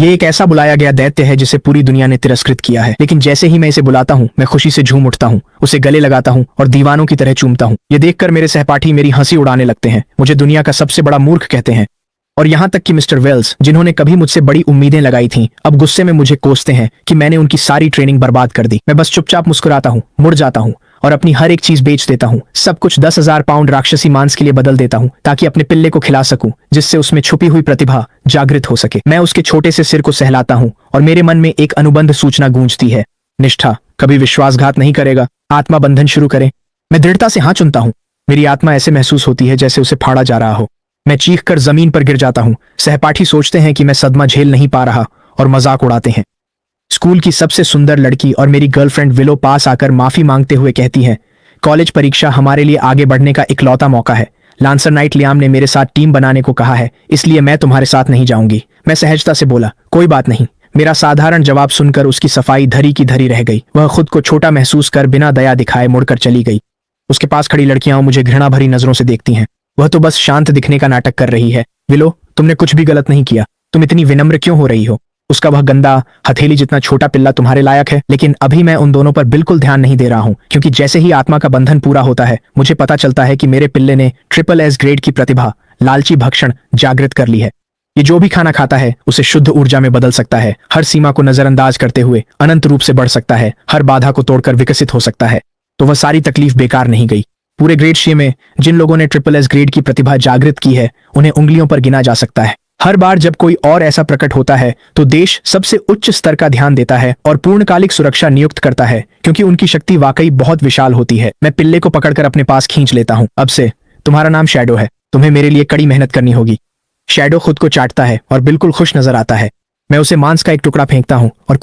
ये एक ऐसा बुलाया गया दैत्य है जिसे पूरी दुनिया ने तिरस्कृत किया है, लेकिन जैसे ही मैं इसे बुलाता हूँ मैं खुशी से झूम उठता हूँ, उसे गले लगाता हूँ और दीवानों की तरह चूमता हूँ। ये देखकर मेरे सहपाठी मेरी हंसी उड़ाने लगते हैं, मुझे दुनिया का सबसे बड़ा मूर्ख कहते हैं। और यहाँ तक कि मिस्टर वेल्स, जिन्होंने कभी मुझसे बड़ी उम्मीदें लगाई थीं, अब गुस्से में मुझे कोसते हैं कि मैंने उनकी सारी ट्रेनिंग बर्बाद कर दी। मैं बस चुपचाप मुस्कुराता हूँ, मुड़ जाता हूँ और अपनी हर एक चीज बेच देता हूँ। सब कुछ 10,000 पाउंड राक्षसी मांस के लिए बदल देता हूँ ताकि अपने पिल्ले को खिला सकूं, जिससे उसमें छुपी हुई प्रतिभा जागृत हो सके। मैं उसके छोटे से सिर को सहलाता हूँ और मेरे मन में एक अनुबंध सूचना गूंजती है, निष्ठा, कभी विश्वासघात नहीं करेगा, आत्मा बंधन शुरू करे। मैं दृढ़ता से हाँ चुनता हूँ। मेरी आत्मा ऐसे महसूस होती है जैसे उसे फाड़ा जा रहा हो। मैं चीख कर जमीन पर गिर जाता हूँ। सहपाठी सोचते हैं कि मैं सदमा झेल नहीं पा रहा और मजाक उड़ाते हैं। स्कूल की सबसे सुंदर लड़की और मेरी गर्लफ्रेंड विलो पास आकर माफी मांगते हुए कहती है, कॉलेज परीक्षा हमारे लिए आगे बढ़ने का इकलौता मौका है। लांसर नाइट लियाम ने मेरे साथ टीम बनाने को कहा है, इसलिए मैं तुम्हारे साथ नहीं जाऊंगी। मैं सहजता से बोला, कोई बात नहीं। मेरा साधारण जवाब सुनकर उसकी सफाई धरी की धरी रह गई। वह खुद को छोटा महसूस कर बिना दया दिखाए मुड़कर चली गई। उसके पास खड़ी लड़कियां मुझे घृणा भरी नजरों से देखती हैं। वह तो बस शांत दिखने का नाटक कर रही है। विलो, तुमने कुछ भी गलत नहीं किया। तुम इतनी विनम्र क्यों हो रही हो? उसका वह गंदा हथेली जितना छोटा पिल्ला तुम्हारे लायक है। लेकिन अभी मैं उन दोनों पर बिल्कुल ध्यान नहीं दे रहा हूं, क्योंकि जैसे ही आत्मा का बंधन पूरा होता है मुझे पता चलता है कि मेरे पिल्ले ने SSS ग्रेड की प्रतिभा, लालची भक्षण, जागृत कर ली है। ये जो भी खाना खाता है उसे शुद्ध ऊर्जा में बदल सकता है, हर सीमा को नजरअंदाज करते हुए अनंत रूप से बढ़ सकता है, हर बाधा को तोड़कर विकसित हो सकता है। तो वह सारी तकलीफ बेकार नहीं गई। पूरे ग्रेड सी में जिन लोगों ने SSS ग्रेड की प्रतिभा जागृत की है उन्हें उंगलियों पर गिना जा सकता है। हर बार जब कोई और ऐसा प्रकट होता है तो देश सबसे उच्च स्तर का ध्यान देता है और पूर्णकालिक सुरक्षा नियुक्त करता है, क्योंकि उनकी शक्ति वाकई बहुत विशाल होती है। मैं पिल्ले को पकड़कर अपने पास खींच लेता हूं। अब से तुम्हारा नाम शैडो है। तुम्हें मेरे लिए कड़ी मेहनत करनी होगी। शैडो खुद को चाटता है और बिल्कुल खुश नजर आता है। मैं उसे मांस का एक टुकड़ा फेंकता हूं और